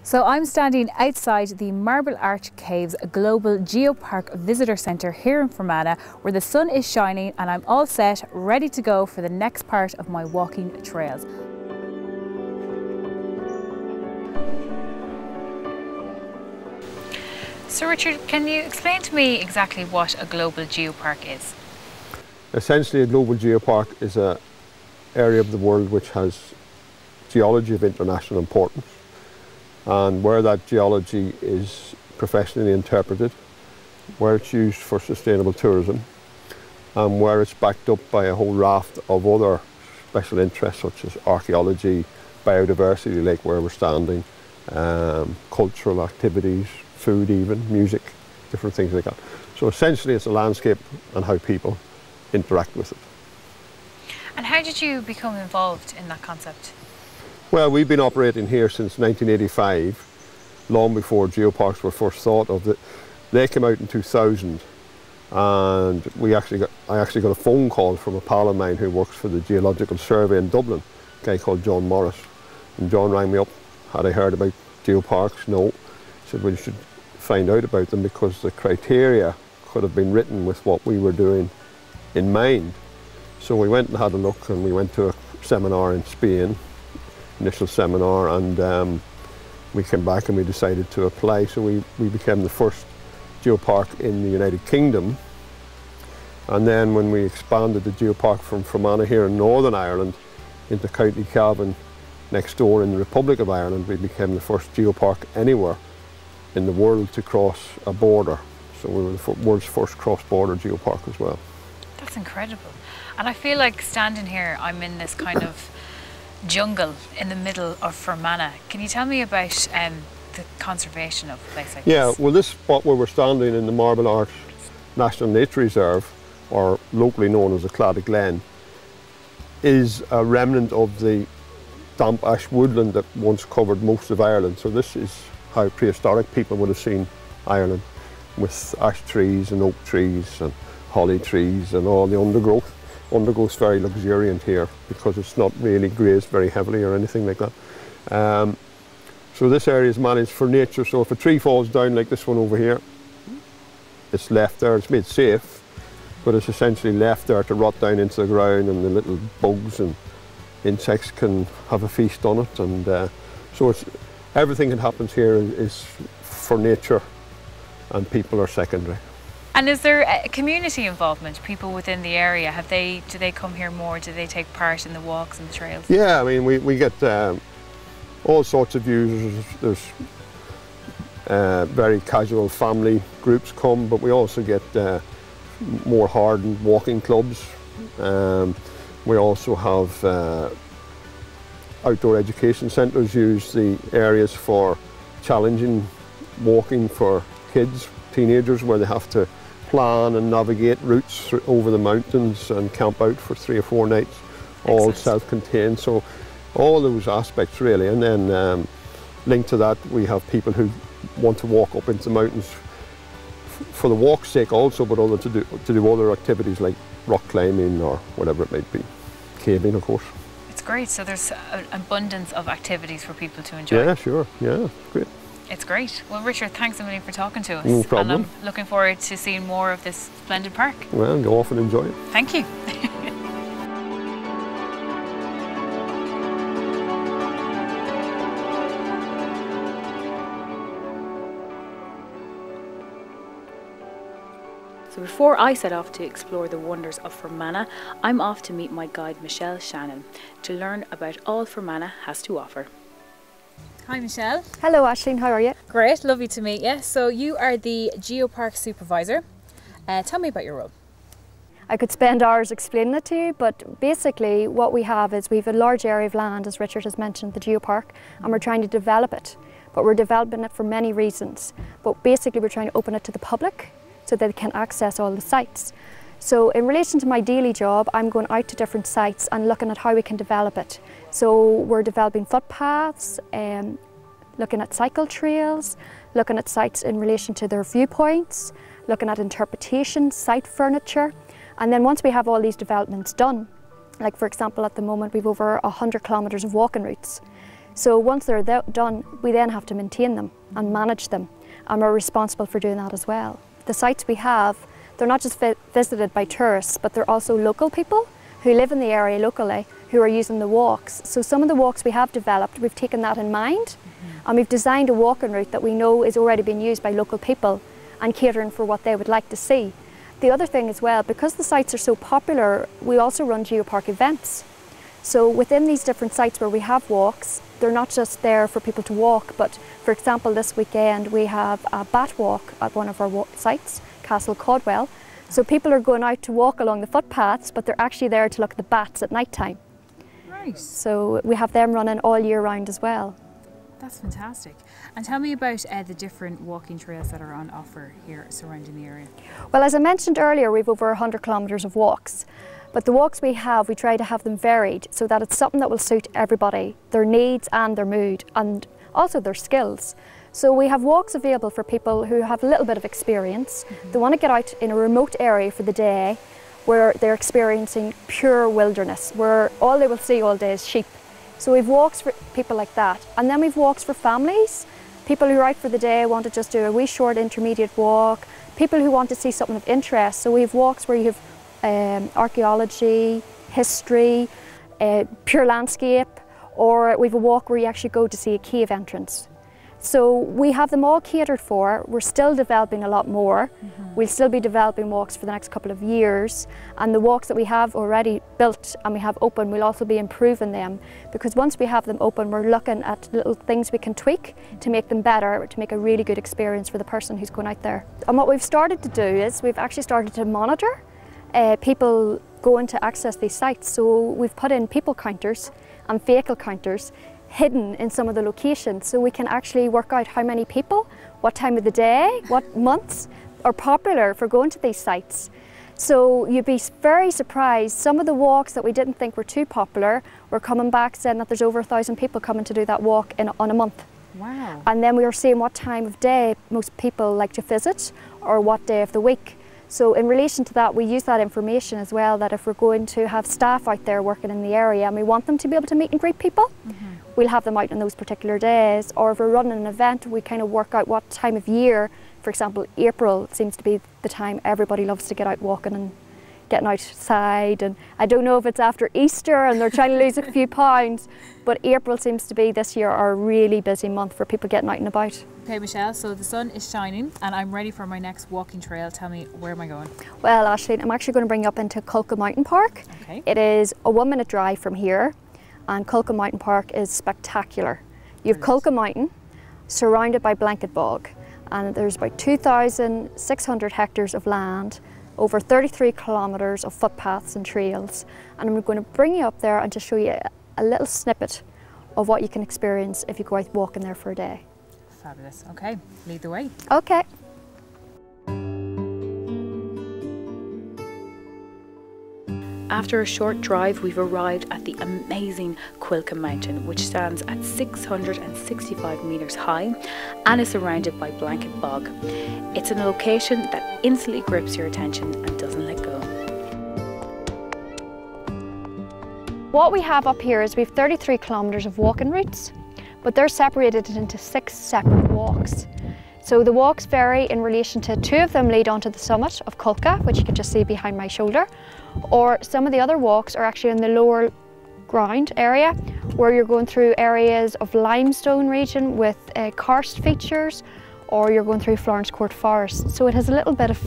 So I'm standing outside the Marble Arch Caves Global Geopark Visitor Centre here in Fermanagh, where the sun is shining and I'm all set, ready to go for the next part of my walking trails. So Richard, can you explain to me exactly what a global geopark is? Essentially, a global geopark is an area of the world which has geology of international importance, and where that geology is professionally interpreted, where it's used for sustainable tourism, and where it's backed up by a whole raft of other special interests such as archaeology, biodiversity, like where we're standing, cultural activities, food even, music, different things like that. So essentially it's a landscape and how people interact with it. And how did you become involved in that concept? Well, we've been operating here since 1985, long before geoparks were first thought of. They came out in 2000, and I actually got a phone call from a pal of mine who works for the Geological Survey in Dublin, a guy called John Morris. And John rang me up, had I heard about geoparks? No. He said, well, you should find out about them because the criteria could have been written with what we were doing in mind. So we went and had a look, and we went to a seminar in Spain, initial seminar, and we came back and we decided to apply. So we became the first geopark in the United Kingdom. And then when we expanded the geopark from Fermanagh here in Northern Ireland into Cuilcagh next door in the Republic of Ireland, we became the first geopark anywhere in the world to cross a border. So we were the world's first cross-border geopark as well. That's incredible. And I feel like standing here, I'm in this kind of jungle in the middle of Fermanagh. Can you tell me about the conservation of a place like this? Yeah, well, this spot where we're standing in the Marble Arch National Nature Reserve, or locally known as the Claddagh Glen, is a remnant of the damp ash woodland that once covered most of Ireland. So this is how prehistoric people would have seen Ireland, with ash trees and oak trees and holly trees and all the undergrowth. Undergrowth's very luxuriant here because it's not really grazed very heavily or anything like that. So this area is managed for nature, so if a tree falls down like this one over here, it's left there. It's made safe, but it's essentially left there to rot down into the ground, and the little bugs and insects can have a feast on it. And so everything that happens here is for nature, and people are secondary. And is there a community involvement, people within the area? Do they come here more? Do they take part in the walks and the trails? Yeah, I mean, we get all sorts of users. There's very casual family groups come, but we also get more hardened walking clubs. We also have outdoor education centres use the areas for challenging walking for kids, teenagers, where they have to plan and navigate routes over the mountains and camp out for 3 or 4 nights, all self-contained. So all those aspects really. And then linked to that, we have people who want to walk up into the mountains for the walk's sake also, but also to do other activities like rock climbing or whatever it might be. Caving, of course. It's great. So there's an abundance of activities for people to enjoy. Yeah, sure. Yeah, great. It's great. Well, Richard, thanks a million for talking to us. No problem. And I'm looking forward to seeing more of this splendid park. Well, go off and enjoy it. Thank you. So before I set off to explore the wonders of Fermanagh, I'm off to meet my guide Michelle Shannon to learn about all Fermanagh has to offer. Hi Michelle. Hello Aisling, how are you? Great, lovely to meet you. So you are the Geopark Supervisor. Tell me about your role. I could spend hours explaining it to you, but basically what we have is we have a large area of land, as Richard has mentioned, the geopark, and we're trying to develop it. But we're developing it for many reasons. But basically we're trying to open it to the public so that they can access all the sites. So in relation to my daily job, I'm going out to different sites and looking at how we can develop it. So we're developing footpaths, looking at cycle trails, looking at sites in relation to their viewpoints, looking at interpretation, site furniture. And then once we have all these developments done, like for example at the moment we've over 100 kilometres of walking routes. So once they're done, we then have to maintain them and manage them, and we're responsible for doing that as well. The sites we have, they're not just visited by tourists, but they're also local people who live in the area locally who are using the walks. So some of the walks we have developed, we've taken that in mind, and we've designed a walking route that we know is already being used by local people and catering for what they would like to see. The other thing as well, because the sites are so popular, we also run geopark events. So within these different sites where we have walks, they're not just there for people to walk, but for example this weekend we have a bat walk at one of our sites, Castle Caldwell. So people are going out to walk along the footpaths, but they're actually there to look at the bats at night time. Right. So we have them running all year round as well. That's fantastic. And tell me about the different walking trails that are on offer here surrounding the area. Well, as I mentioned earlier, we've over 100 kilometres of walks. But the walks we try to have them varied so that it's something that will suit everybody, their needs and their mood, and also their skills. So we have walks available for people who have a little bit of experience. They want to get out in a remote area for the day where they're experiencing pure wilderness, where all they will see all day is sheep. So we've walks for people like that. And then we've walks for families, people who are out for the day want to just do a wee short intermediate walk, people who want to see something of interest. So we have walks where you have archaeology, history, pure landscape, or we have a walk where you actually go to see a cave entrance. So we have them all catered for. We're still developing a lot more. We'll still be developing walks for the next couple of years, and the walks that we have already built and we have open, we'll also be improving them, because once we have them open, we're looking at little things we can tweak to make them better, to make a really good experience for the person who's going out there. And what we've started to do is we've actually started to monitor people going to access these sites. So we've put in people counters and vehicle counters hidden in some of the locations, so we can actually work out how many people, what time of the day, what months are popular for going to these sites. So you'd be very surprised, some of the walks that we didn't think were too popular were coming back saying that there's over 1,000 people coming to do that walk on a month. Wow. And then we were seeing what time of day most people like to visit or what day of the week. So in relation to that, we use that information as well, that if we're going to have staff out there working in the area and we want them to be able to meet and greet people, we'll have them out on those particular days. Or if we're running an event, we kind of work out what time of year. For example, April seems to be the time everybody loves to get out walking and getting outside. And I don't know if it's after Easter and they're trying to lose a few pounds, but April seems to be this year our really busy month for people getting out and about. Okay, Michelle, so the sun is shining and I'm ready for my next walking trail. Tell me, where am I going? Well, Aisling, I'm actually going to bring you up into Cuilcagh Mountain Park. Okay. It is a 1-minute drive from here, and Cuilcagh Mountain Park is spectacular. You have Cuilcagh Mountain surrounded by blanket bog, and there's about 2,600 hectares of land, over 33 kilometres of footpaths and trails, and I'm going to bring you up there and just show you a little snippet of what you can experience if you go out walking there for a day. Fabulous. Okay, lead the way. Okay. After a short drive, we've arrived at the amazing Cuilcagh Mountain, which stands at 665 metres high and is surrounded by blanket bog. It's a location that instantly grips your attention and doesn't let go. What we have up here is we have 33 kilometres of walking routes, but they're separated into 6 separate walks. So the walks vary in relation to 2 of them lead onto the summit of Cuilcagh, which you can just see behind my shoulder, or some of the other walks are actually in the lower ground area where you're going through areas of limestone region with karst features, or you're going through Florence Court Forest. So it has a little bit of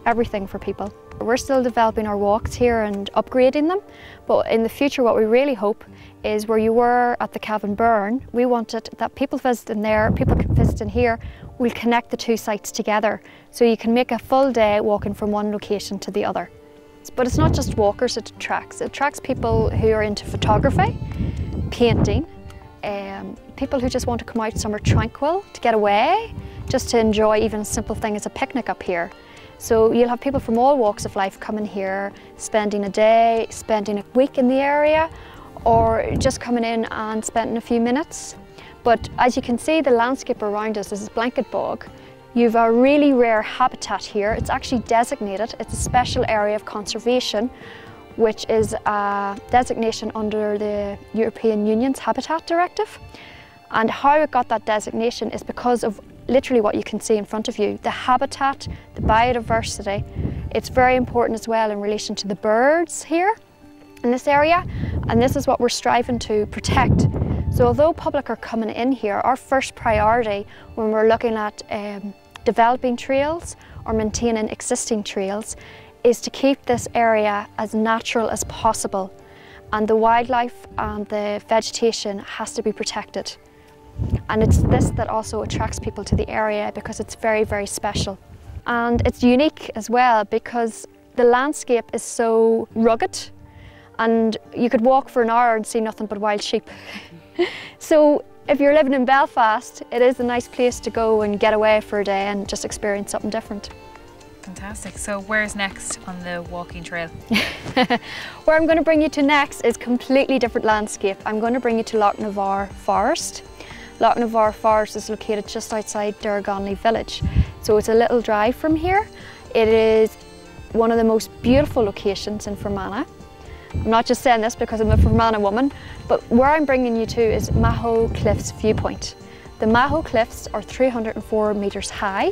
everything for people. We're still developing our walks here and upgrading them, but in the future what we really hope is where you were at the Cabin Burn, we wanted that people visiting there, people visiting here, will connect the 2 sites together, so you can make a full day walking from one location to the other. But it's not just walkers it attracts. It attracts people who are into photography, painting, people who just want to come out somewhere tranquil, to get away, just to enjoy even a simple thing as a picnic up here. So you'll have people from all walks of life coming here, spending a day, spending a week in the area, or just coming in and spending a few minutes. But as you can see, the landscape around us is blanket bog. You've a really rare habitat here. It's actually designated, it's a special area of conservation which is a designation under the European Union's Habitat Directive. And how it got that designation is because of literally what you can see in front of you, the habitat, the biodiversity. It's very important as well in relation to the birds here in this area, and this is what we're striving to protect. So although public are coming in here, our first priority when we're looking at developing trails or maintaining existing trails is to keep this area as natural as possible, and the wildlife and the vegetation has to be protected. And it's this that also attracts people to the area because it's very, very special. And it's unique as well because the landscape is so rugged and you could walk for an hour and see nothing but wild sheep. So if you're living in Belfast, it is a nice place to go and get away for a day and just experience something different. Fantastic. So where's next on the walking trail? Where I'm going to bring you to next is completely different landscape. I'm going to bring you to Lough Navar Forest. Lough Navar Forest is located just outside Durganley village. So it's a little drive from here. It is one of the most beautiful locations in Fermanagh. I'm not just saying this because I'm a Fermanagh woman, but where I'm bringing you to is Maho Cliffs viewpoint. The Maho Cliffs are 304 metres high,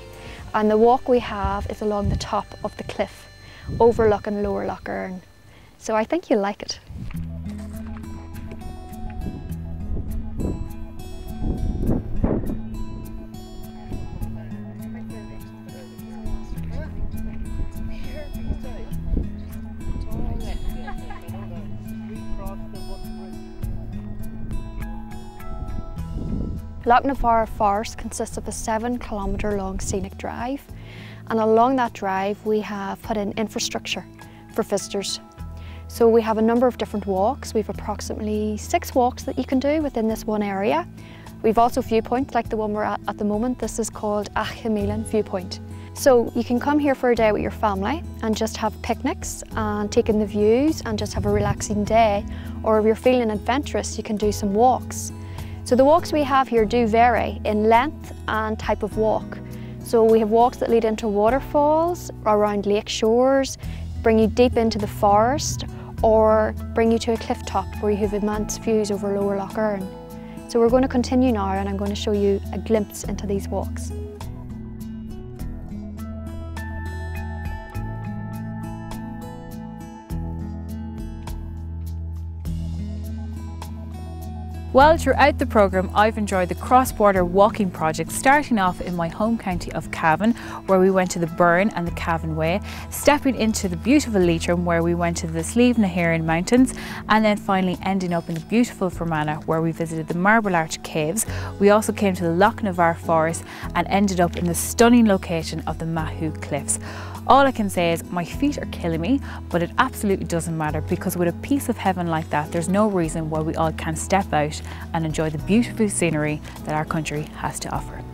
and the walk we have is along the top of the cliff, overlooking Lower Lough Navar. So I think you'll like it. Lough Navar Forest consists of a 7-kilometre long scenic drive, and along that drive we have put in infrastructure for visitors. So we have a number of different walks. We have approximately 6 walks that you can do within this one area. We've also viewpoints like the one we're at the moment. This is called Achimilan Viewpoint. So you can come here for a day with your family and just have picnics and take in the views and just have a relaxing day. Or if you're feeling adventurous, you can do some walks. So the walks we have here do vary in length and type of walk. So we have walks that lead into waterfalls, around lake shores, bring you deep into the forest, or bring you to a cliff top where you have immense views over Lower Lough Navar. So we're going to continue now and I'm going to show you a glimpse into these walks. Well, throughout the programme I've enjoyed the cross-border walking project, starting off in my home county of Cavan, where we went to the Burn and the Cavan Way, stepping into the beautiful Leitrim where we went to the Lough Navar Mountains, and then finally ending up in the beautiful Fermanagh where we visited the Marble Arch Caves. We also came to the Lough Navar Forest and ended up in the stunning location of the Maho Cliffs. All I can say is my feet are killing me, but it absolutely doesn't matter because with a piece of heaven like that, there's no reason why we all can't step out and enjoy the beautiful scenery that our country has to offer.